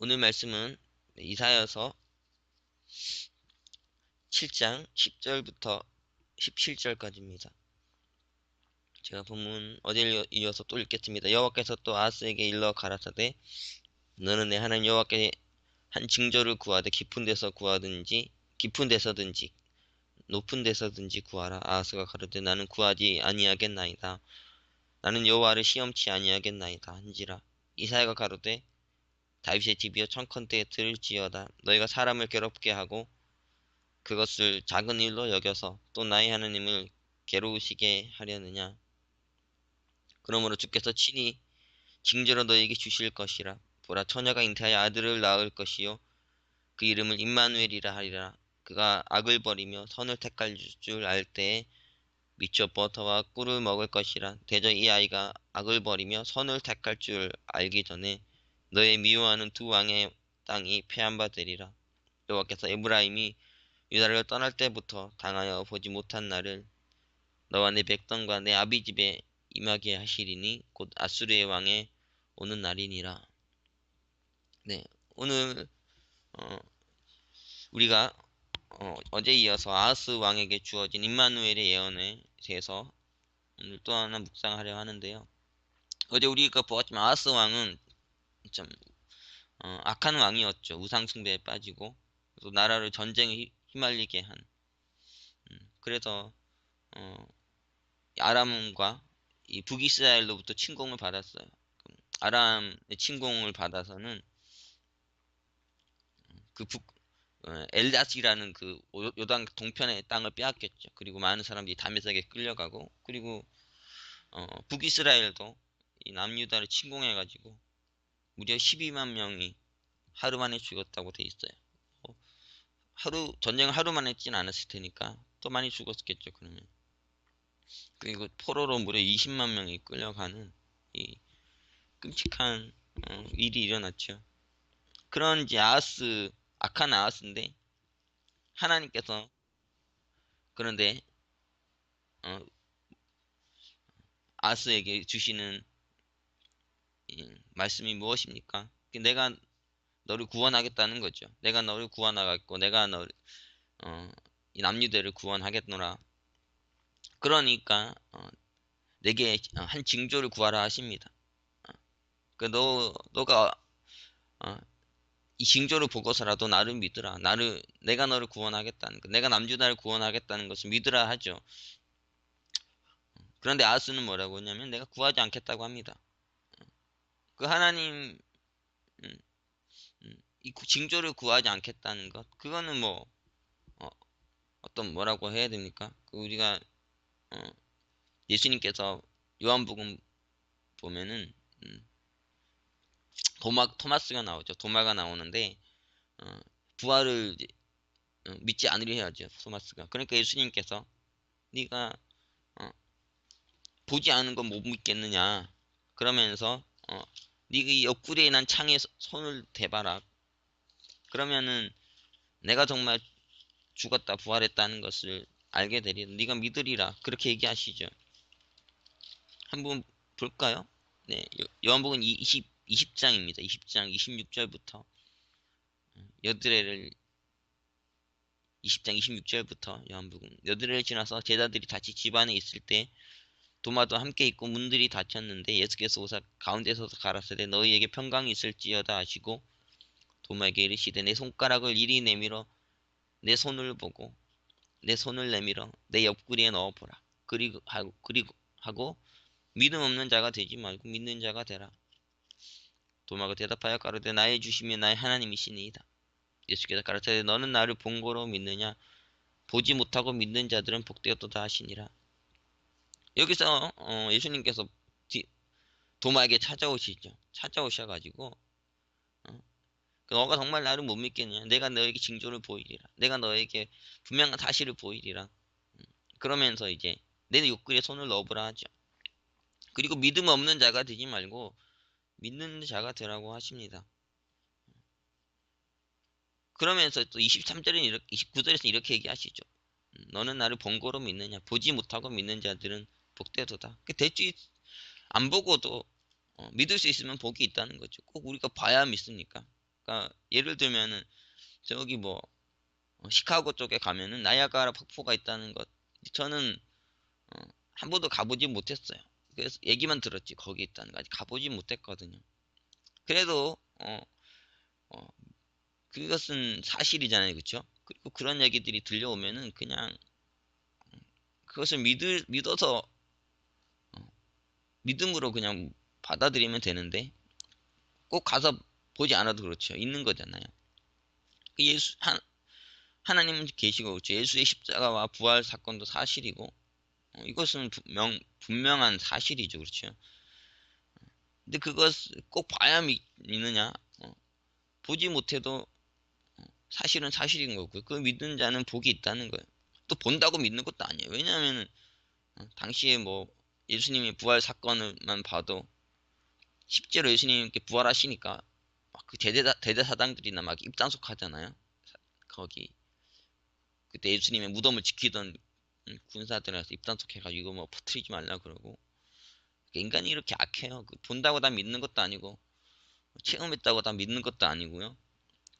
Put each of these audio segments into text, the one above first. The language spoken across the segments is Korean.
오늘 말씀은 이사야서 7장 10절부터 17절까지입니다. 제가 본문 어제를 이어서 또 읽겠습니다. 여호와께서 또 아하스에게 일러 가라사대 너는 내 하나님 여호와께 한 징조를 구하되 깊은 데서든지 높은 데서든지 구하라. 아하스가 가로되 나는 구하지 아니하겠나이다. 나는 여호와를 시험치 아니하겠나이다 한지라. 이사야가 가로되 다윗의 집이여 청컨대 들을지어다. 너희가 사람을 괴롭게 하고 그것을 작은 일로 여겨서 또 나의 하나님을 괴로우시게 하려느냐. 그러므로 주께서 친히 징조로 너희에게 주실 것이라. 보라, 처녀가 잉태하여 아들을 낳을 것이요 그 이름을 임마누엘이라 하리라. 그가 악을 버리며 선을 택할 줄 알 때에 미쳐 버터와 꿀을 먹을 것이라. 대저 이 아이가 악을 버리며 선을 택할 줄 알기 전에 너의 미워하는 두 왕의 땅이 패한 바 되리라. 여호와께서 에브라임이 유다를 떠날 때부터 당하여 보지 못한 날을 너와 내 백성과 내 아비 집에 임하게 하시리니 곧 아수르의 왕에 오는 날이니라. 네, 오늘 우리가 어제 이어서 아하스 왕에게 주어진 임마누엘의 예언에 대해서 오늘 또 하나 묵상하려 하는데요. 어제 우리가 보았지만 아하스 왕은 좀 악한 왕이었죠. 우상 숭배에 빠지고 또 나라를 전쟁에 휘말리게 한. 그래서 어, 아람과 이 북이스라엘로부터 침공을 받았어요. 아람의 침공을 받아서는 그 엘닷이라는 그 요단 동편의 땅을 빼앗겼죠. 그리고 많은 사람들이 다메섹에 끌려가고, 그리고 북이스라엘도 이 남유다를 침공해가지고 무려 12만 명이 하루 만에 죽었다고 돼 있어요. 전쟁을 하루 만에 했진 않았을 테니까 또 많이 죽었겠죠. 그러면. 그리고 포로로 무려 20만 명이 끌려가는 이 끔찍한 일이 일어났죠. 그런 이제 악한 아하스인데 하나님께서 그런데 어, 아하스에게 주시는 말씀이 무엇입니까? 내가 너를 구원하겠다는 거죠. 내가 너를 구원하겠고 내가 이 남유대를 구원하겠노라. 그러니까 내게 한 징조를 구하라 하십니다. 너가 이 징조를 보고서라도 나를 믿으라. 내가 너를 구원하겠다는 것, 내가 남유다를 구원하겠다는 것을 믿으라 하죠. 그런데 아하스는 뭐라고 했냐면 내가 구하지 않겠다고 합니다. 그 하나님 이 징조를 구하지 않겠다는 것, 그거는 뭐 어떤 뭐라고 해야 됩니까? 우리가 어, 예수님께서 요한복음 보면은 토마스가 나오죠. 도마가 나오는데 부활을 믿지 않으려 해야죠. 토마스가. 그러니까 예수님께서 네가 어, 보지 않은 건 못 믿겠느냐. 그러면서 네가 이 옆구리에 난 창에 손을 대봐라. 그러면은 내가 정말 죽었다 부활했다는 것을 알게 되리라. 네가 믿으리라. 그렇게 얘기하시죠. 한번 볼까요? 네, 요한복음 20장입니다. 20장 26절부터 여드레를 20장 26절부터 요한복음 여드레를 지나서 제자들이 다시 집 안에 있을 때 도마도 함께 있고 문들이 닫혔는데 예수께서 오사 가운데 서서 가라사대 너희에게 평강이 있을지어다 하시고 도마에게 이르시되 내 손가락을 이리 내밀어 내 손을 보고 내 손을 내밀어 내 옆구리에 넣어보라. 그리고 하고 믿음 없는 자가 되지 말고 믿는 자가 되라. 도마가 대답하여 가로되 나의 주심이 나의 하나님이시니이다. 예수께서 가르치되 너는 나를 본 거로 믿느냐? 보지 못하고 믿는 자들은 복되었도다 하시니라. 여기서 예수님께서 도마에게 찾아오시죠. 찾아오셔가지고 너가 정말 나를 못 믿겠냐? 내가 너에게 징조를 보이리라. 내가 너에게 분명한 사실을 보이리라. 그러면서 이제 내 옆구리에 손을 넣어보라 하죠. 그리고 믿음 없는 자가 되지 말고 믿는 자가 되라고 하십니다. 그러면서 또 23절에 29절에서 이렇게 얘기하시죠. 너는 나를 본고로 믿느냐? 보지 못하고 믿는 자들은 복되도다. 대충 안 보고도 믿을 수 있으면 복이 있다는 거죠. 꼭 우리가 봐야 믿습니까? 아까 예를 들면은 저기 뭐 시카고 쪽에 가면은 나이아가라 폭포가 있다는 것 저는 한 번도 가보지 못했어요. 그래서 얘기만 들었지 거기 있다는 거 아직 가보지 못했거든요. 그래도 어, 그것은 사실이잖아요, 그쵸? 그리고 그런 얘기들이 들려오면은 그냥 그것을 믿어서 믿음으로 그냥 받아들이면 되는데 꼭 가서 보지 않아도 그렇죠. 있는 거잖아요. 그 하나님은 계시고 그렇죠. 예수의 십자가와 부활 사건도 사실이고 이것은 분명한 사실이죠, 그렇죠. 근데 그것을 꼭 봐야 믿느냐? 보지 못해도 사실은 사실인 거고요. 그 믿는 자는 복이 있다는 거예요. 또 본다고 믿는 것도 아니에요. 왜냐하면 당시에 뭐 예수님의 부활 사건을만 봐도 실제로 예수님께 부활하시니까 막 그 대제사장들이나 막 입단속 하잖아요. 거기 그때 예수님의 무덤을 지키던 군사들한테 입단속해가지고 이거 뭐 퍼뜨리지 말라 그러고 인간이 이렇게 악해요. 본다고 다 믿는 것도 아니고 체험했다고 다 믿는 것도 아니고요.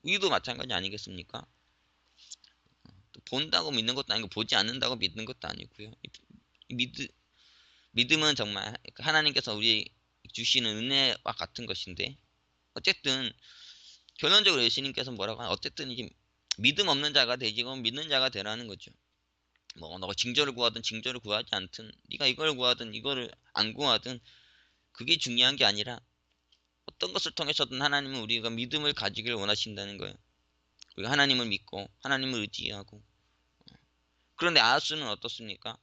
우리도 마찬가지 아니겠습니까? 또 본다고 믿는 것도 아니고 보지 않는다고 믿는 것도 아니고요. 믿음은 정말 하나님께서 우리 주시는 은혜와 같은 것인데 어쨌든 결론적으로 예수님께서 뭐라고 하나 어쨌든 이제 믿음 없는 자가 되지고 믿는 자가 되라는 거죠. 뭐 너가 징조를 구하든 징조를 구하지 않든 네가 이걸 구하든 이거를 안 구하든 그게 중요한 게 아니라 어떤 것을 통해서든 하나님은 우리가 믿음을 가지기를 원하신다는 거예요. 우리가 하나님을 믿고 하나님을 의지하고 그런데 아하스는 어떻습니까?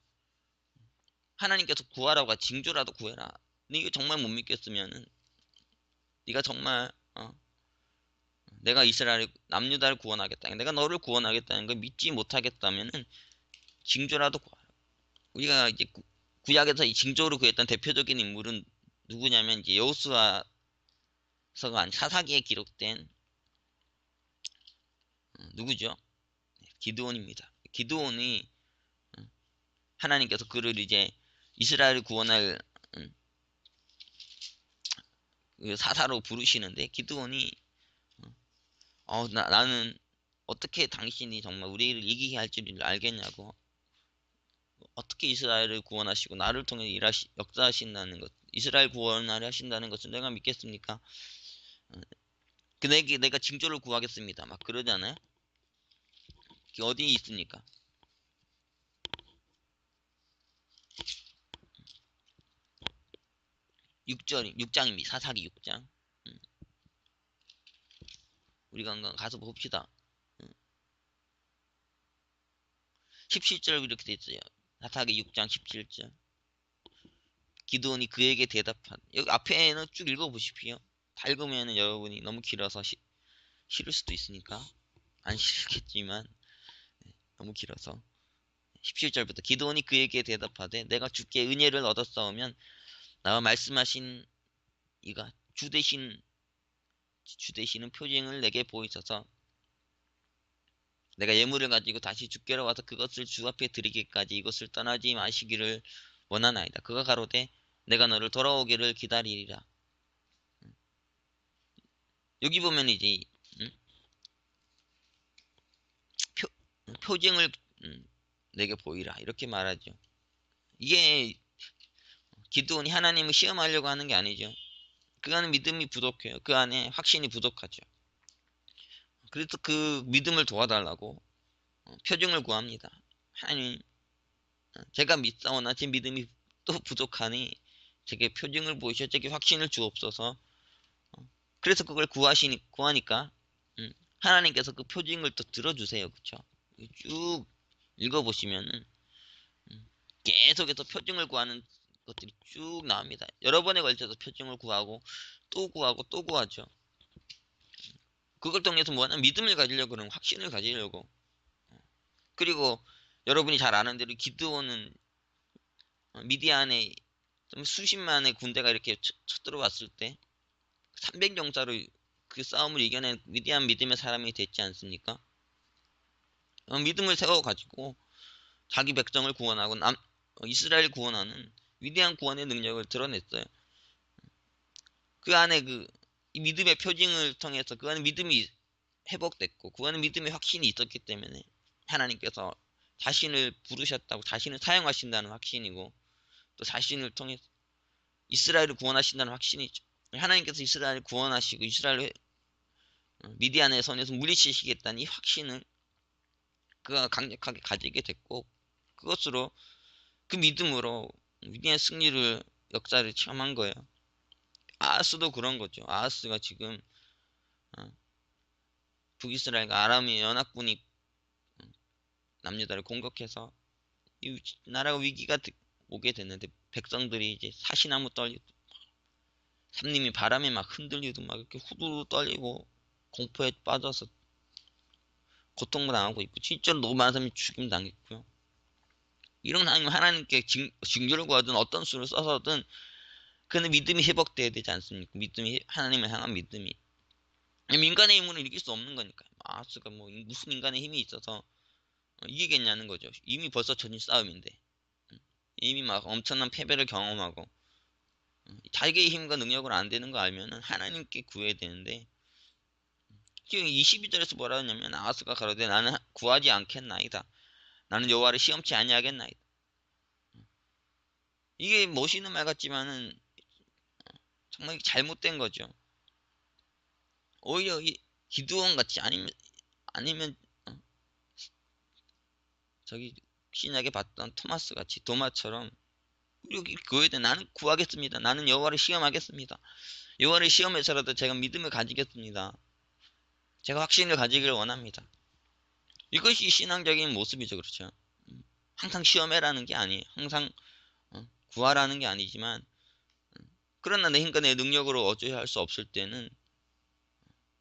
하나님께서 구하라고 징조라도 구해라. 근데 이거 정말 못 믿겠으면은 네가 정말 내가 이스라엘 남유다를 구원하겠다. 내가 너를 구원하겠다는 걸 믿지 못하겠다면은 징조라도 구하라. 우리가 이제 구약에서 이 징조를 구했던 대표적인 인물은 누구냐면 이제 여호수아서가 아닌 사사기에 기록된 누구죠? 기드온입니다. 기드온이 하나님께서 그를 이제 이스라엘을 구원할 그 사사로 부르시는데 기드온이 나는 어떻게 당신이 정말 우리를 이기게 할 줄을 알겠냐고 어떻게 이스라엘을 구원하시고 나를 통해 역사하신다는 것 이스라엘 구원을 하신다는 것을 내가 믿겠습니까? 내가 징조를 구하겠습니다. 막 그러잖아요. 그게 어디 있습니까? 6장입니다. 사사기 6장. 우리가 한번 가서 봅시다. 17절 이렇게 돼 있어요. 사사기 6장 17절. 기드온이 그에게 대답한 여기 앞에는 쭉 읽어보십시오. 다 읽으면 여러분이 너무 길어서 싫을 수도 있으니까 안 싫겠지만 너무 길어서 17절부터 기드온이 그에게 대답하되 내가 주께 은혜를 얻었사오면 나와 말씀하신 이가 주 되시는 표징을 내게 보이소서. 내가 예물을 가지고 다시 주께로 와서 그것을 주 앞에 드리기까지 이것을 떠나지 마시기를 원하나이다. 그가 가로되 내가 너를 돌아오기를 기다리리라. 여기 보면 이제 음, 표, 표징을 내게 보이라 이렇게 말하죠. 이게 기드온이 하나님을 시험하려고 하는 게 아니죠. 그 안에 믿음이 부족해요. 그 안에 확신이 부족하죠. 그래서 그 믿음을 도와달라고 표징을 구합니다. 하나님, 제가 믿사오나 제 믿음이 또 부족하니 제게 표징을 보이셔 제게 확신을 주옵소서. 그래서 그걸 구하니까 하나님께서 그 표징을 또 들어주세요. 그쵸? 쭉 읽어보시면은 계속해서 표징을 구하는 것들이 쭉 나옵니다. 여러 번에 걸쳐서 표징을 구하고 또 구하고 또 구하죠. 그걸 통해서 뭐하냐 믿음을 가지려고 그러는 확신을 가지려고 그리고 여러분이 잘 아는 대로 기드온은 미디안에 좀 수십만의 군대가 이렇게 쳐들어왔을 때 300용사로 그 싸움을 이겨낸 위대한 믿음의 사람이 됐지 않습니까? 믿음을 세워가지고 자기 백성을 구원하고 이스라엘 구원하는 위대한 구원의 능력을 드러냈어요. 그 안에 그 이 믿음의 표징을 통해서 그 안에 믿음이 회복됐고 그 안에 믿음의 확신이 있었기 때문에 하나님께서 자신을 부르셨다고 자신을 사용하신다는 확신이고 또 자신을 통해 이스라엘을 구원하신다는 확신이죠. 하나님께서 이스라엘을 구원하시고 이스라엘을 미디안의 손에서 물리치시겠다는 이 확신을 그가 강력하게 가지게 됐고 그것으로 그 믿음으로 위기의 승리를 역사를 체험한 거예요. 아하스도 그런 거죠. 아하스가 지금 어, 북이스라엘과 아람의 연합군이 남유다를 공격해서 이 나라가 위기가 오게 됐는데 백성들이 이제 사시나무 떨리고 삼림이 바람에 막 흔들리고 막 이렇게 후두두 떨리고 공포에 빠져서 고통을 당하고 있고 실제로 너무 많은 사람이 죽임 당했고요. 이런 하나님께 징조를 구하든 어떤 수를 써서든 그는 믿음이 회복돼야 되지 않습니까? 믿음이 하나님을 향한 믿음이 인간의 힘으로 이길 수 없는 거니까요. 아스가 뭐 무슨 인간의 힘이 있어서 이기겠냐는 거죠. 이미 벌써 져진 싸움인데 이미 막 엄청난 패배를 경험하고 자기의 힘과 능력으로 안 되는 거 알면은 하나님께 구해야 되는데 지금 22절에서 뭐라 하냐면 아하스가 가로되 나는 구하지 않겠나이다. 나는 여호와를 시험치 아니하겠나이다. 이게 멋있는 말 같지만은 정말 잘못된 거죠. 오히려 이 기드온 같이 아니면 저기 신약에 봤던 토마스 같이 도마처럼 여기 그거에 대해 나는 구하겠습니다. 나는 여호와를 시험하겠습니다. 여호와를 시험해서라도 제가 믿음을 가지겠습니다. 제가 확신을 가지기를 원합니다. 이것이 신앙적인 모습이죠. 그렇죠. 항상 시험해라는 게 아니에요. 항상 구하라는 게 아니지만 그러나 내 힘과 내 능력으로 어찌할 수 없을 때는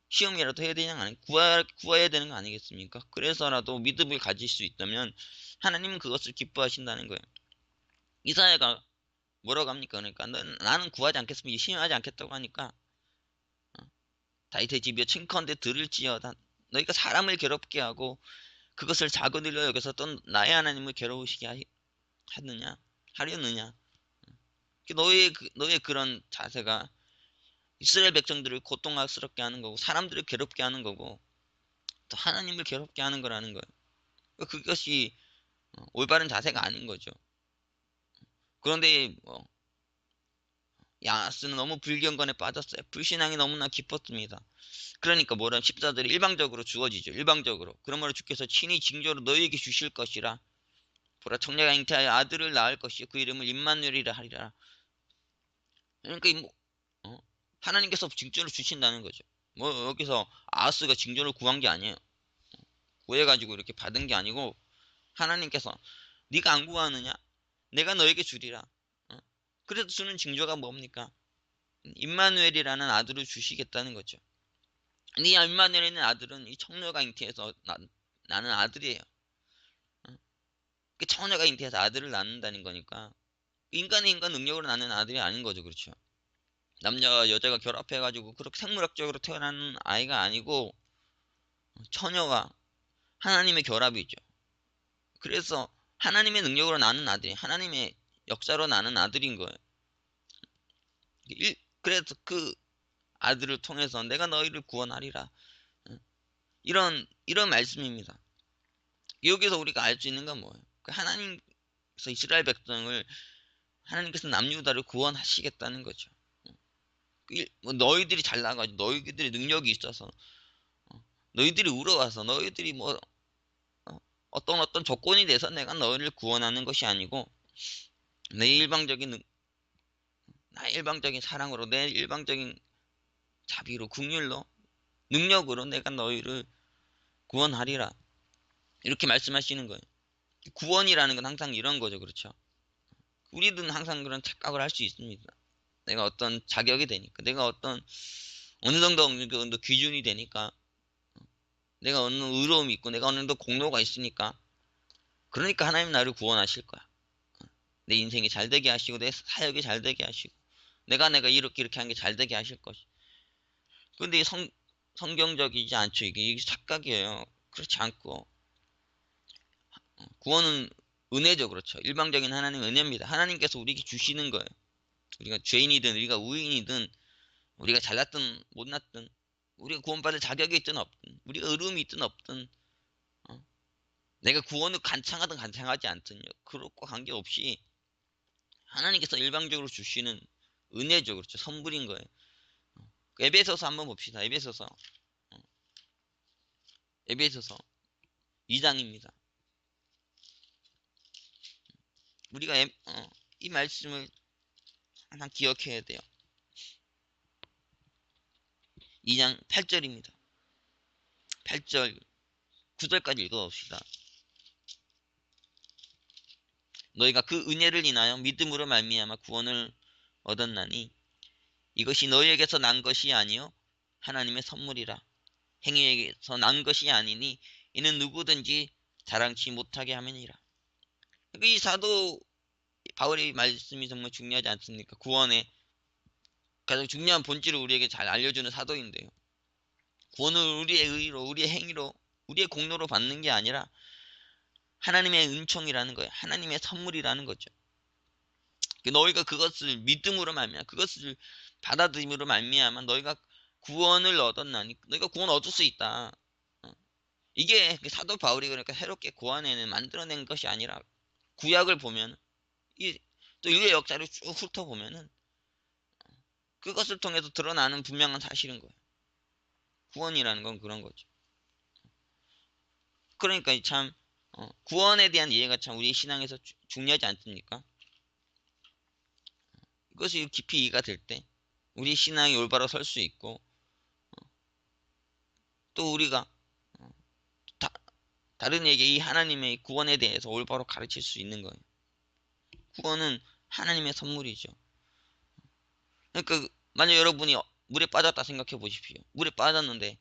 시험이라도 해야 되냐 아니 구해야 되는 거 아니겠습니까? 그래서라도 믿음을 가질 수 있다면 하나님은 그것을 기뻐하신다는 거예요. 이사야가 뭐라고 합니까? 그러니까 나는 구하지 않겠습니다. 시험하지 않겠다고 하니까 다윗의 집이여 청컨대 들을지어다. 너희가 사람을 괴롭게 하고 그것을 작은일로 여겨서 또 나의 하나님을 괴로우시게 하려느냐. 너의 그런 자세가 이스라엘 백성들을 고통스럽게 하는 거고 사람들을 괴롭게 하는 거고 또 하나님을 괴롭게 하는 거라는 거예요. 그것이 올바른 자세가 아닌 거죠. 그런데 야스는 너무 불경건에 빠졌어요. 불신앙이 너무나 깊었습니다. 그러니까 뭐라 14절이 일방적으로 주어지죠. 일방적으로. 그러므로 주께서 친히 징조로 너희에게 주실 것이라. 보라 청녀가 잉태하여 아들을 낳을 것이요 그 이름을 임마누엘이라 하리라. 그러니까 하나님께서 징조를 주신다는 거죠. 뭐 여기서 아하스가 징조를 구한 게 아니에요. 구해가지고 이렇게 받은 게 아니고 하나님께서 네가 안 구하느냐? 내가 너에게 주리라. 그래서 주는 징조가 뭡니까? 임마누엘이라는 아들을 주시겠다는 거죠. 네 임마누엘이라는 아들은 이 청녀가 잉태해서 나는 아들이에요. 그 청녀가 잉태해서 아들을 낳는다는 거니까 인간의 인간 능력으로 낳는 아들이 아닌 거죠. 그렇죠. 남자와 여자가 결합해가지고 그렇게 생물학적으로 태어나는 아이가 아니고 처녀와 하나님의 결합이죠. 그래서 하나님의 능력으로 낳는 아들이 하나님의 역사로 낳는 아들인 거예요. 그래서 그 아들을 통해서 내가 너희를 구원하리라. 이런 말씀입니다. 여기서 우리가 알 수 있는 건 뭐예요? 하나님께서 이스라엘 백성을 하나님께서 남유다를 구원하시겠다는 거죠. 뭐 너희들이 잘나가지고 너희들이 능력이 있어서 너희들이 우러와서 너희들이 뭐 어떤 조건이 돼서 내가 너희를 구원하는 것이 아니고 내 일방적인 나의 일방적인 사랑으로 내 일방적인 자비로 긍휼로 능력으로 내가 너희를 구원하리라 이렇게 말씀하시는 거예요. 구원이라는 건 항상 이런 거죠. 그렇죠. 우리는 항상 그런 착각을 할 수 있습니다. 내가 어떤 자격이 되니까 내가 어느 정도 기준이 되니까 내가 어느 의로움이 있고 내가 어느 정도 공로가 있으니까 그러니까 하나님 나를 구원하실 거야. 내 인생이 잘 되게 하시고 내 사역이 잘 되게 하시고 내가 이렇게 한 게 잘 되게 하실 것이. 근데 성경적이지 않죠. 이게 착각이에요. 그렇지 않고 구원은 은혜죠. 그렇죠. 일방적인 하나님의 은혜입니다. 하나님께서 우리에게 주시는 거예요. 우리가 죄인이든 우리가 우인이든 우리가 잘났든 못났든, 우리가 구원받을 자격이 있든 없든, 우리가 의로움이 있든 없든, 어? 내가 구원을 간창하든 간창하지 않든요. 그것과 관계없이 하나님께서 일방적으로 주시는 은혜죠. 그렇죠. 선물인 거예요. 에베소서 한번 봅시다. 에베소서 2장입니다. 우리가 이 말씀을 항상 기억해야 돼요. 2장 8절입니다. 8절, 9절까지 읽어봅시다. 너희가 그 은혜를 인하여 믿음으로 말미암아 구원을 얻었나니 이것이 너희에게서 난 것이 아니요 하나님의 선물이라. 행위에게서 난 것이 아니니 이는 누구든지 자랑치 못하게 함이니라. 이 사도 바울의 말씀이 정말 중요하지 않습니까? 구원의 가장 중요한 본질을 우리에게 잘 알려주는 사도인데요. 구원을 우리의 의로, 우리의 행위로, 우리의 공로로 받는 게 아니라 하나님의 은총이라는 거예요. 하나님의 선물이라는 거죠. 너희가 그것을 믿음으로 말미암아, 그것을 받아들임으로 말미암아 너희가 구원을 얻었나니, 너희가 구원 얻을 수 있다. 이게 사도 바울이 그러니까 새롭게 구원에는 만들어낸 것이 아니라, 구약을 보면 또 인류의 역사를 쭉 훑어보면은 그것을 통해서 드러나는 분명한 사실인 거예요. 구원이라는 건 그런 거죠. 그러니까 참 구원에 대한 이해가 참 우리 신앙에서 중요하지 않습니까? 이것이 깊이 이해가 될 때 우리 신앙이 올바로 설 수 있고, 또 우리가 다, 다른 에게 이 하나님의 구원에 대해서 올바로 가르칠 수 있는 거예요. 구원은 하나님의 선물이죠. 그러니까 만약 여러분이 물에 빠졌다 생각해 보십시오. 물에 빠졌는데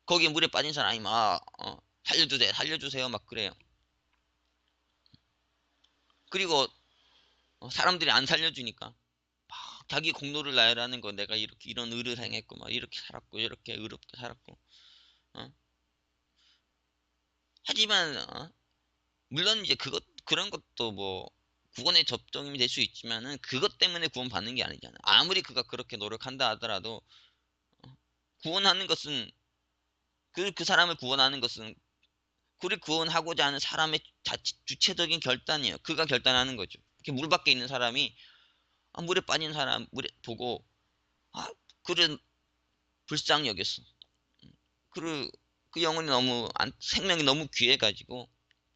거기에 물에 빠진 사람이 막 살려주세요, 살려주세요 막 그래요. 그리고 사람들이 안 살려주니까 막 자기 공로를 나열하는 거, 내가 이렇게 이런 의를 행했고 막 이렇게 살았고 이렇게 의롭게 살았고. 어? 하지만 물론 이제 그런 것도 뭐 구원의 접종이 될 수 있지만은 그것 때문에 구원받는 게 아니잖아요. 아무리 그가 그렇게 노력한다 하더라도 구원하는 것은 그 사람을 구원하는 것은 그를 구원하고자 하는 사람의 주체적인 결단이에요. 그가 결단하는 거죠. 이렇게 물 밖에 있는 사람이 물에 빠진 사람 물에 보고 아, 그를 불쌍히 여겼어. 그 영혼이 너무 생명이 너무 귀해가지고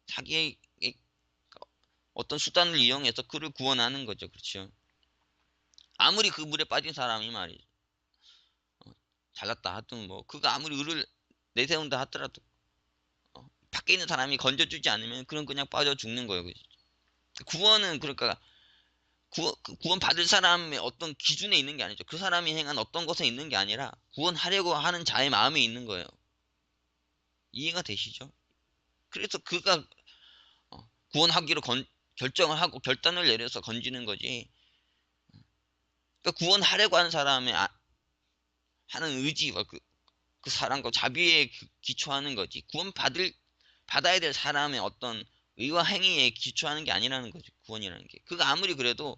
자기의 어떤 수단을 이용해서 그를 구원하는 거죠. 그렇죠. 아무리 그 물에 빠진 사람이 말이죠. 잘났다 하든 뭐 그가 아무리 의를 내세운다 하더라도 밖에 있는 사람이 건져주지 않으면 그런 그냥 빠져 죽는 거예요. 그죠? 구원은 그러니까 구원 받을 사람의 어떤 기준에 있는 게 아니죠. 그 사람이 행한 어떤 것에 있는 게 아니라 구원하려고 하는 자의 마음에 있는 거예요. 이해가 되시죠? 그래서 그가 구원하기로 결정을 하고 결단을 내려서 건지는 거지. 그러니까 구원하려고 하는 사람의 하는 의지와 그 사랑과 자비에 기초하는 거지. 받아야 될 사람의 어떤 의와 행위에 기초하는 게 아니라는 거지. 구원이라는 게. 그가 아무리 그래도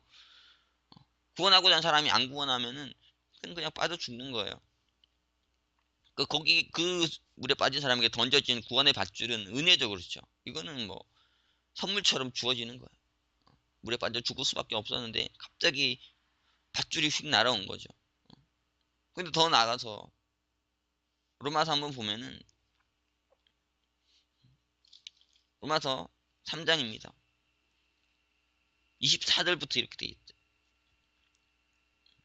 구원하고자 하는 사람이 안 구원하면은 그냥 빠져 죽는 거예요. 그 물에 빠진 사람에게 던져진 구원의 밧줄은 은혜죠. 그렇죠. 이거는 뭐 선물처럼 주어지는 거예요. 물에 빠져 죽을 수밖에 없었는데 갑자기 밧줄이 휙 날아온 거죠. 근데 더 나가서 로마서 한번 보면은 로마서 3장입니다. 24절부터 이렇게 돼 있죠.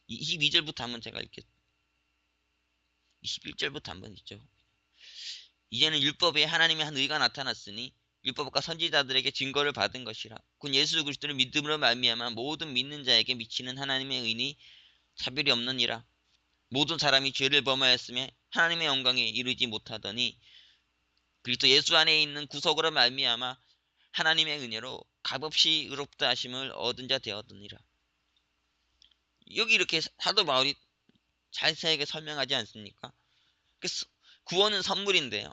22절부터 한번 제가 읽겠 21절부터 한번 읽죠. 이제는 율법에 하나님의 한 의가 나타났으니 율법과 선지자들에게 증거를 받은 것이라. 곧 예수 그리스도를 믿음으로 말미암아 모든 믿는 자에게 미치는 하나님의 의니 차별이 없느니라. 모든 사람이 죄를 범하였으며 하나님의 영광에 이르지 못하더니 그리스도 예수 안에 있는 구속으로 말미암아 하나님의 은혜로 값없이 의롭다 하심을 얻은 자 되었느니라. 여기 이렇게 사도 바울이 자세하게 설명하지 않습니까? 구원은 선물인데요.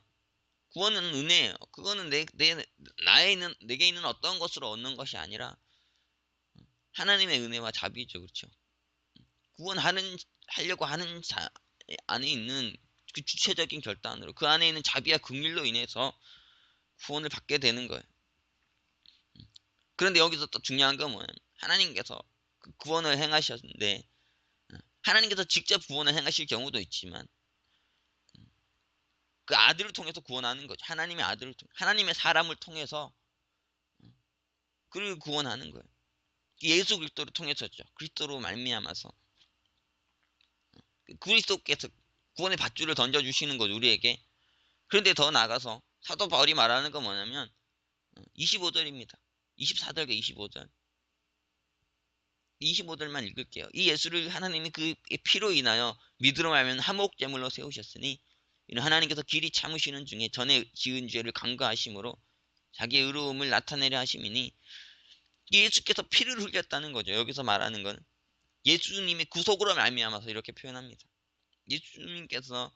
구원은 은혜예요. 그거는 내게 있는 어떤 것으로 얻는 것이 아니라 하나님의 은혜와 자비죠. 그렇죠? 하려고 하는 자 안에 있는 그 주체적인 결단으로 그 안에 있는 자비와 긍휼로 인해서 구원을 받게 되는 거예요. 그런데 여기서 또 중요한 건 뭐냐면 하나님께서 그 구원을 행하셨는데 하나님께서 직접 구원을 행하실 경우도 있지만 그 아들을 통해서 구원하는 거죠. 하나님의 아들을 통해 하나님의 사람을 통해서 그를 구원하는 거예요. 예수 그리스도를 통해서죠. 그리스도로 말미암아서 그리스도께서 구원의 밧줄을 던져주시는 거죠. 우리에게. 그런데 더 나아가서 사도 바울이 말하는 건 뭐냐면 25절입니다. 24절과 25절. 25절만 읽을게요. 이 예수를 하나님이 그 피로 인하여 믿으러 말면 화목제물로 세우셨으니 이는 하나님께서 길이 참으시는 중에 전에 지은 죄를 간과하심으로 자기의 의로움을 나타내려 하심이니 예수께서 피를 흘렸다는 거죠. 여기서 말하는 건 예수님의 구속으로 말미암아서 이렇게 표현합니다. 예수님께서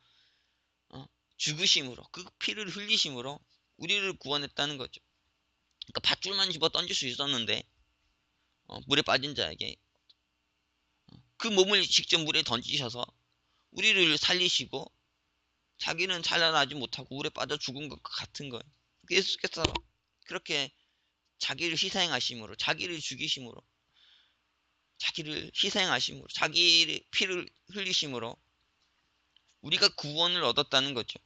죽으심으로 그 피를 흘리심으로 우리를 구원했다는 거죠. 그러니까 밧줄만 집어 던질 수 있었는데 물에 빠진 자에게 그 몸을 직접 물에 던지셔서 우리를 살리시고 자기는 살아나지 못하고 물에 빠져 죽은 것과 같은 거예요. 예수께서 그렇게 자기를 희생하심으로 자기를 죽이심으로 자기를 희생하심으로 자기의 피를 흘리심으로 우리가 구원을 얻었다는 거죠.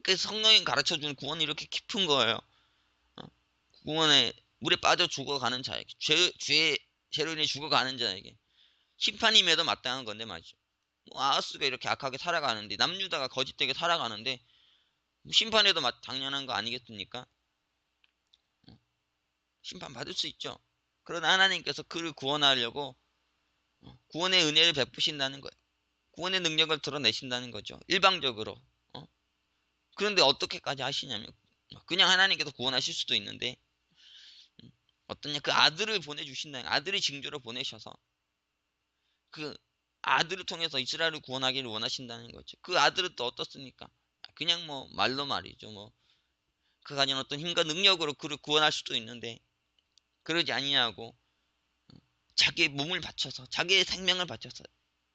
그래서 성령이 가르쳐주는 구원이 이렇게 깊은 거예요. 구원에 물에 빠져 죽어가는 자에게 죄의 죄로 인해 죽어가는 자에게 심판임에도 마땅한 건데 말이죠. 뭐 아하스가 이렇게 악하게 살아가는데 남유다가 거짓되게 살아가는데 심판에도 당연한 거 아니겠습니까? 심판받을 수 있죠. 그러나 하나님께서 그를 구원하려고 구원의 은혜를 베푸신다는 거예요. 구원의 능력을 드러내신다는 거죠. 일방적으로. 그런데 어떻게까지 하시냐면 그냥 하나님께서 구원하실 수도 있는데 어떠냐 그 아들을 보내주신다는 아들의 징조로 보내셔서 그 아들을 통해서 이스라엘을 구원하기를 원하신다는 거죠. 그 아들은 또 어떻습니까? 그냥 뭐 말로 말이죠. 뭐 그 가진 어떤 힘과 능력으로 그를 구원할 수도 있는데 그러지 아니하고 자기의 몸을 바쳐서 자기의 생명을 바쳐서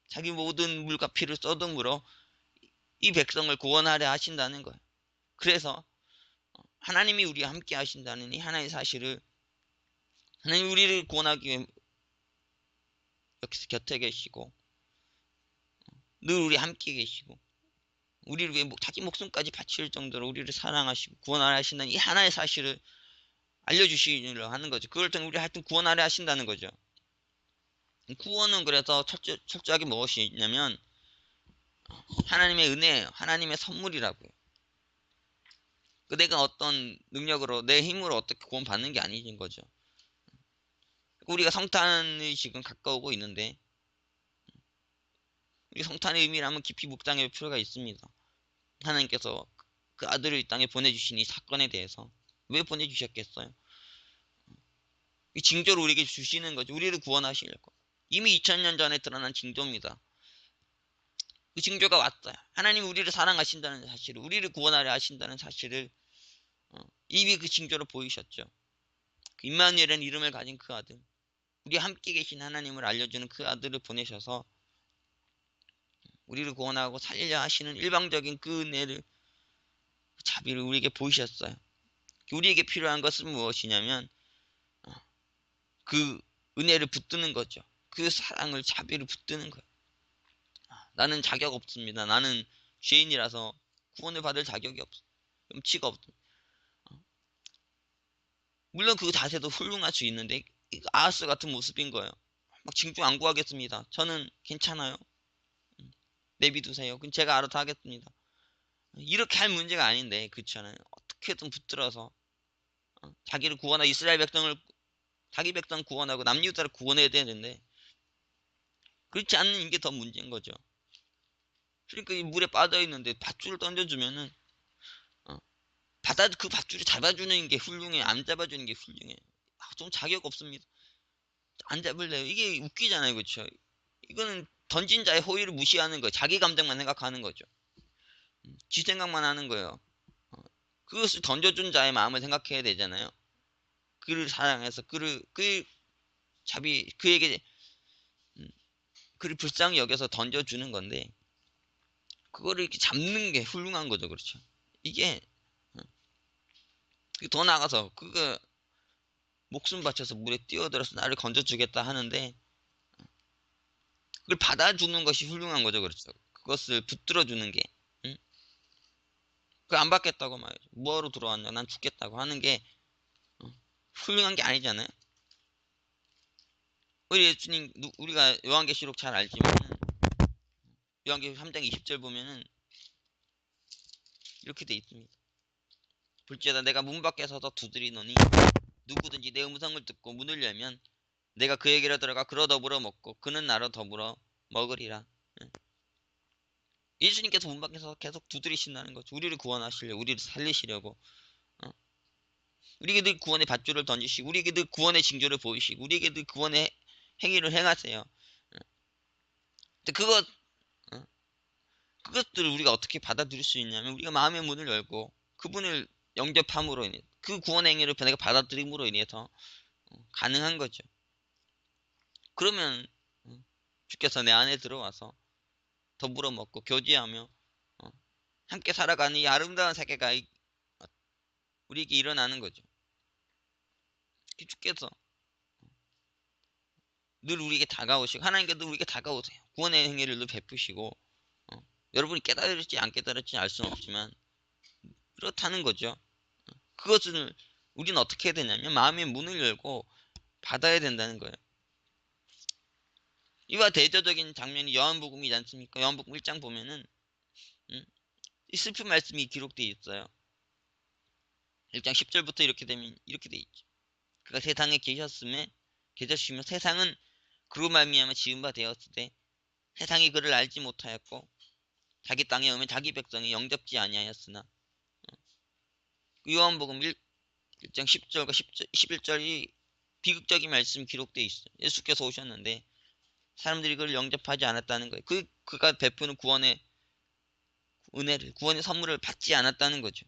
자기 모든 물과 피를 쏟음으로 이 백성을 구원하려 하신다는 거예요. 그래서 하나님이 우리와 함께 하신다는 이 하나의 사실을 하나님 우리를 구원하기 위해 여기서 곁에 계시고 늘 우리 함께 계시고 우리를 위해 자기 목숨까지 바칠 정도로 우리를 사랑하시고 구원하려 하신다는 이 하나의 사실을 알려주시려 하는 거죠. 그걸 통해 우리 하여튼 구원하려 하신다는 거죠. 구원은 그래서 철저하게 무엇이냐면 하나님의 은혜예요. 하나님의 선물이라고요. 그 내가 어떤 능력으로 내 힘으로 어떻게 구원받는 게 아닌 거죠. 우리가 성탄이 지금 가까우고 있는데 우리 성탄의 의미라면 깊이 묵상해 볼 필요가 있습니다. 하나님께서 그 아들을 이 땅에 보내주신 이 사건에 대해서 왜 보내주셨겠어요? 이 징조를 우리에게 주시는 거죠. 우리를 구원하시려고. 이미 2000년 전에 드러난 징조입니다. 그 징조가 왔어요. 하나님 우리를 사랑하신다는 사실을, 우리를 구원하려 하신다는 사실을 이미 그 징조로 보이셨죠. 그 임마누엘이라는 이름을 가진 그 아들, 우리와 함께 계신 하나님을 알려주는 그 아들을 보내셔서 우리를 구원하고 살리려 하시는 일방적인 그 은혜를, 그 자비를 우리에게 보이셨어요. 우리에게 필요한 것은 무엇이냐면 그 은혜를 붙드는 거죠. 그 사랑을, 자비를 붙드는 거예요. 나는 자격 없습니다. 나는 죄인이라서 구원을 받을 자격이 없어. 염치가 없어. 물론 그 자세도 훌륭할 수 있는데 아하스 같은 모습인 거예요. 막 징조 안 구하겠습니다. 저는 괜찮아요. 내비두세요. 그럼 제가 알아서 하겠습니다. 이렇게 할 문제가 아닌데 그렇잖아요. 어떻게든 붙들어서 자기를 구원하 이스라엘 백성을 자기 백성 구원하고 남유다를 구원해야 되는데 그렇지 않는 게 더 문제인 거죠. 그러니까 이 물에 빠져 있는데 밧줄을 던져주면은 그 밧줄을 잡아주는 게 훌륭해. 안 잡아주는 게 훌륭해. 좀 자격 없습니다. 안 잡을래요. 이게 웃기잖아요. 그렇죠? 이거는 던진 자의 호의를 무시하는 거예요. 자기 감정만 생각하는 거죠. 지 생각만 하는 거예요. 그것을 던져준 자의 마음을 생각해야 되잖아요. 그를 사랑해서 그에게 그를 불쌍히 여겨서 던져주는 건데, 그거를 이렇게 잡는 게 훌륭한 거죠. 그렇죠. 이게 더 나가서 그거 목숨 바쳐서 물에 뛰어들어서 나를 건져주겠다 하는데, 그걸 받아주는 것이 훌륭한 거죠. 그렇죠. 그것을 붙들어주는 게, 응? 그거 안 받겠다고 말이죠. 뭐하러 들어왔냐, 난 죽겠다고 하는 게 훌륭한 게 아니잖아요. 우리 예수님, 우리가 요한계시록 잘 알지만, 요한계시록 3장 20절 보면은 이렇게 돼 있습니다. 볼지어다 내가 문 밖에 서서 두드리노니 누구든지 내 음성을 듣고 문을 열면 내가 그에게로 들어가 그로 더불어 먹고 그는 나로 더불어 먹으리라. 예수님께서 문 밖에서 계속 두드리신다는 거죠. 우리를 구원하시려고, 우리를 살리시려고, 어? 우리에게 늘 구원의 밧줄을 던지시고, 우리에게 늘 구원의 징조를 보이시고, 우리에게 늘 구원의 행위를 행하세요. 근데 어? 그것들을 우리가 어떻게 받아들일 수 있냐면, 우리가 마음의 문을 열고 그분을 영접함으로 인해, 그 구원의 행위를 내가 받아들임으로 인해서 가능한 거죠. 그러면 주께서 내 안에 들어와서 더불어 먹고 교제하며 어, 함께 살아가는 이 아름다운 세계가 우리에게 일어나는 거죠. 주께서 늘 우리에게 다가오시고, 하나님께도 우리에게 다가오세요. 구원의 행위를 늘 베푸시고, 여러분이 깨달을지 안 깨달을지 알 수는 없지만 그렇다는 거죠. 그것을 우리는 어떻게 해야 되냐면 마음의 문을 열고 받아야 된다는 거예요. 이와 대조적인 장면이 요한복음이지 않습니까? 요한복음 1장 보면은 이 슬픈 말씀이 기록되어 있어요. 1장 10절부터 이렇게 되면 이렇게 돼 있죠. 그가 세상에 계셨으며 세상은 그로 말미암아 지은 바 되었으되 세상이 그를 알지 못하였고 자기 땅에 오면 자기 백성이 영접지 아니하였으나, 요한복음 1장 10절과 11절이 비극적인 말씀이 기록되어 있어요. 예수께서 오셨는데 사람들이 그를 영접하지 않았다는 거예요. 그가 베푸는 구원의 은혜를, 구원의 선물을 받지 않았다는 거죠.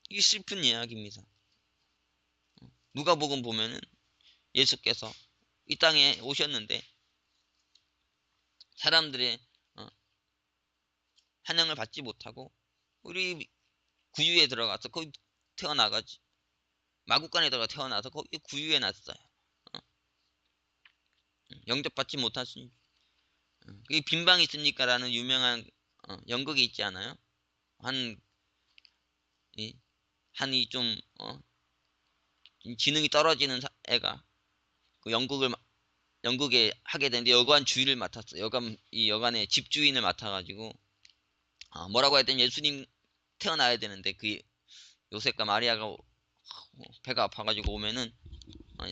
이게 슬픈 이야기입니다. 누가복음 보면은 예수께서 이 땅에 오셨는데 사람들의 환영을 받지 못하고 우리 구유에 들어가서 거기 태어나가지, 마구간에 들어가 태어나서 거기 구유에 났어요. 영접받지 못하신, 그게 빈방이 있습니까라는 유명한 연극이 있지 않아요? 한 한이 좀 지능이 떨어지는 애가 그 연극에 하게 되는데 여관 주인을 맡았어. 이 여관의 집주인을 맡아가지고 뭐라고 해야 되냐, 예수님 태어나야 되는데 그 요셉과 마리아가 배가 아파가지고 오면은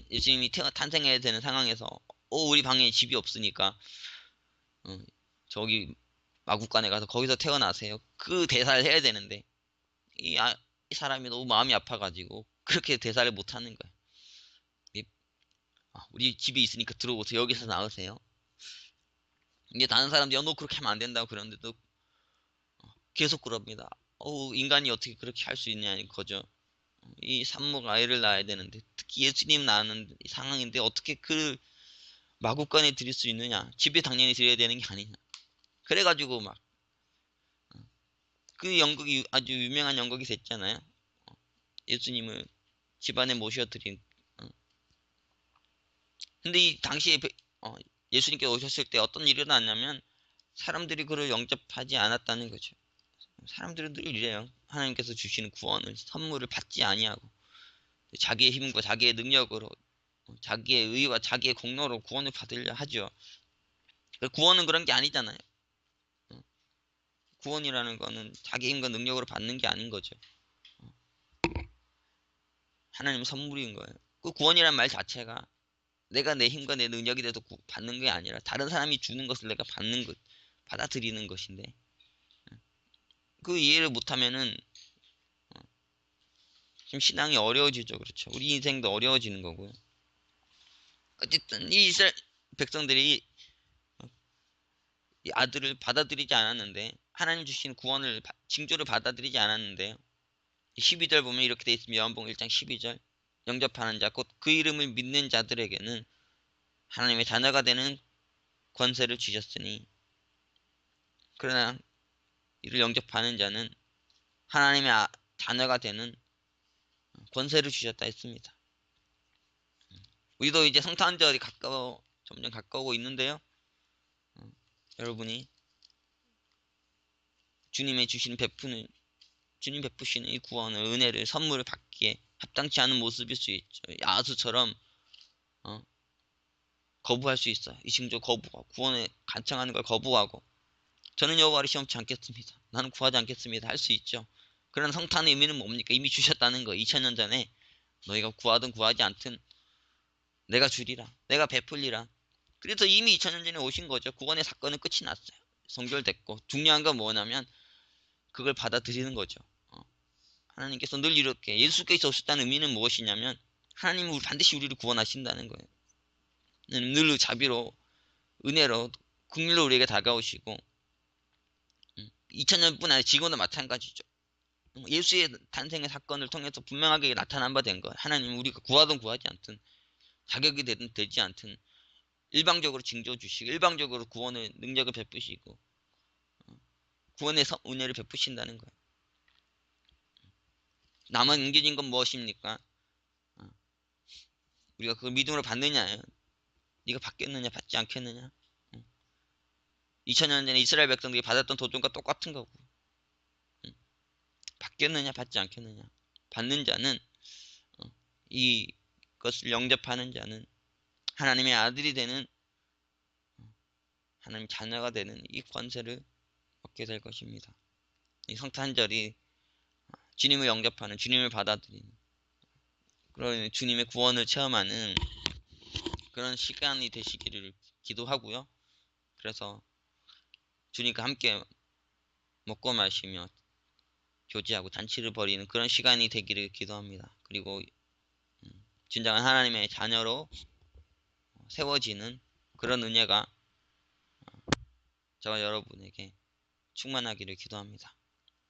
예수님이 탄생해야 되는 상황에서 우리 방에 집이 없으니까 저기 마국간에 가서 거기서 태어나세요. 그 대사를 해야 되는데 이 사람이 너무 마음이 아파가지고 그렇게 대사를 못하는 거예요. 우리 집에 있으니까 들어오세요. 여기서 나으세요. 이제 다른 사람들이 너 그렇게 하면 안 된다고 그러는데도 계속 그럽니다. 인간이 어떻게 그렇게 할 수 있냐 거죠. 이 산모가 아이를 낳아야 되는데, 특히 예수님 낳는 상황인데 어떻게 그 마구간에 드릴 수 있느냐. 집에 당연히 드려야 되는 게 아니냐. 그래가지고 막 그 연극이 아주 유명한 연극이 됐잖아요. 예수님을 집안에 모셔드린. 근데 이 당시에 예수님께 오셨을 때 어떤 일이 일어났냐면 사람들이 그를 영접하지 않았다는 거죠. 사람들은 늘 이래요. 하나님께서 주시는 구원을, 선물을 받지 아니하고 자기의 힘과 자기의 능력으로, 자기의 의와 자기의 공로로 구원을 받으려 하죠. 구원은 그런 게 아니잖아요. 구원이라는 거는 자기 힘과 능력으로 받는 게 아닌 거죠. 하나님 선물인 거예요. 그 구원이란 말 자체가 내가 내 힘과 내 능력이 돼서 받는 게 아니라 다른 사람이 주는 것을 내가 받는 것, 받아들이는 것인데, 그 이해를 못하면은 좀 신앙이 어려워지죠. 그렇죠. 우리 인생도 어려워지는 거고요. 어쨌든 이 이스라엘 백성들이 이 아들을 받아들이지 않았는데, 하나님 주신 구원을 징조를 받아들이지 않았는데요. 12절 보면 이렇게 돼 있습니다. 요한복음 1장 12절. 영접하는 자 곧 그 이름을 믿는 자들에게는 하나님의 자녀가 되는 권세를 주셨으니 그러나 이를 영접하는 자는 하나님의 자녀가 되는 권세를 주셨다 했습니다. 우리도 이제 성탄절이 점점 가까우고 있는데요. 여러분이 주님 베푸시는 이 구원을, 은혜를, 선물을 받기에 합당치 않은 모습일 수 있죠. 야수처럼 거부할 수 있어요. 이 징조 거부하고 구원에 간청하는 걸 거부하고 저는 여호와를 시험치 않겠습니다. 나는 구하지 않겠습니다. 할 수 있죠. 그런 성탄의 의미는 뭡니까? 이미 주셨다는 거. 2000년 전에 너희가 구하든 구하지 않든 내가 주리라. 내가 베풀리라. 그래서 이미 2000년 전에 오신 거죠. 구원의 사건은 끝이 났어요. 성결됐고 중요한 건 뭐냐면 그걸 받아들이는 거죠. 하나님께서 늘 이렇게 예수께서 오셨다는 의미는 무엇이냐면 하나님은 반드시 우리를 구원하신다는 거예요. 늘 자비로 은혜로 긍휼로 우리에게 다가오시고 2000년뿐 아니라 지금도 마찬가지죠. 예수의 탄생의 사건을 통해서 분명하게 나타난 바 된 것. 하나님 우리가 구하든 구하지 않든 자격이 되든 되지 않든 일방적으로 징조 주시고 일방적으로 구원의 능력을 베푸시고 구원의 은혜를 베푸신다는 거예요. 남은 남겨진 건 무엇입니까? 우리가 그걸 믿음으로 받느냐예요. 네가 받겠느냐 받지 않겠느냐. 2000년 전에 이스라엘 백성들이 받았던 도전과 똑같은 거고 받겠느냐 받지 않겠느냐. 받는 자는 이것을 영접하는 자는 하나님의 아들이 되는 하나님 자녀가 되는 이 권세를 얻게 될 것입니다. 이 성탄절이 주님을 영접하는 주님을 받아들이는 그런 주님의 구원을 체험하는 그런 시간이 되시기를 기도하고요. 그래서 주님과 함께 먹고 마시며 교제하고 잔치를 벌이는 그런 시간이 되기를 기도합니다. 그리고 진정한 하나님의 자녀로 세워지는 그런 은혜가 저와 여러분에게 충만하기를 기도합니다.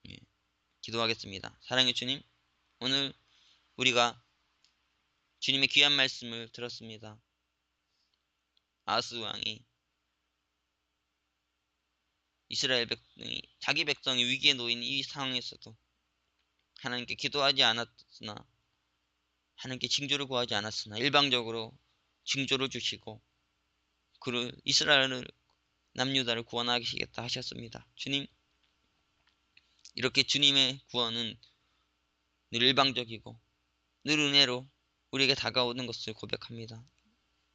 예, 기도하겠습니다. 사랑의 주님, 오늘 우리가 주님의 귀한 말씀을 들었습니다. 아하스 왕이 이스라엘 백성이 자기 백성이 위기에 놓인 이 상황에서도 하나님께 기도하지 않았으나 하나님께 징조를 구하지 않았으나 일방적으로 징조를 주시고 그를 이스라엘을 남유다를 구원하시겠다 하셨습니다. 주님, 이렇게 주님의 구원은 늘 일방적이고 늘 은혜로 우리에게 다가오는 것을 고백합니다.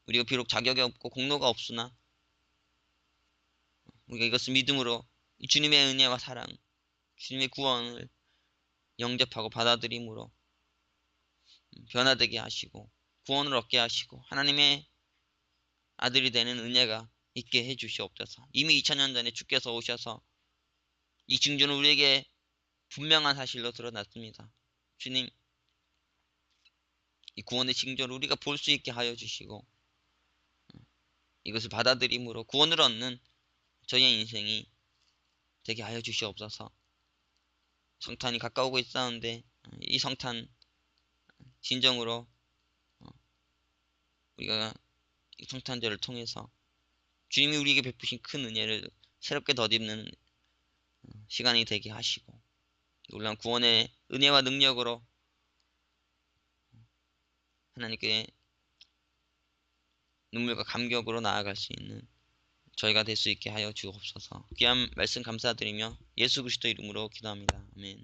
우리가 비록 자격이 없고 공로가 없으나 우리가 이것을 믿음으로 이 주님의 은혜와 사랑, 주님의 구원을 영접하고 받아들임으로 변화되게 하시고 구원을 얻게 하시고 하나님의 아들이 되는 은혜가 있게 해주시옵소서. 이미 2000년 전에 주께서 오셔서 이 징조는 우리에게 분명한 사실로 드러났습니다. 주님, 이 구원의 징조를 우리가 볼 수 있게 하여 주시고 이것을 받아들임으로 구원을 얻는 저희의 인생이 되게 하여 주시옵소서. 성탄이 가까우고 있사온데 이 성탄 진정으로 우리가 이 성탄절을 통해서 주님이 우리에게 베푸신 큰 은혜를 새롭게 덧입는 시간이 되게 하시고 놀라운 구원의 은혜와 능력으로 하나님께 눈물과 감격으로 나아갈 수 있는 저희가 될 수 있게 하여 주옵소서. 귀한 말씀 감사드리며 예수 그리스도 이름으로 기도합니다. 아멘.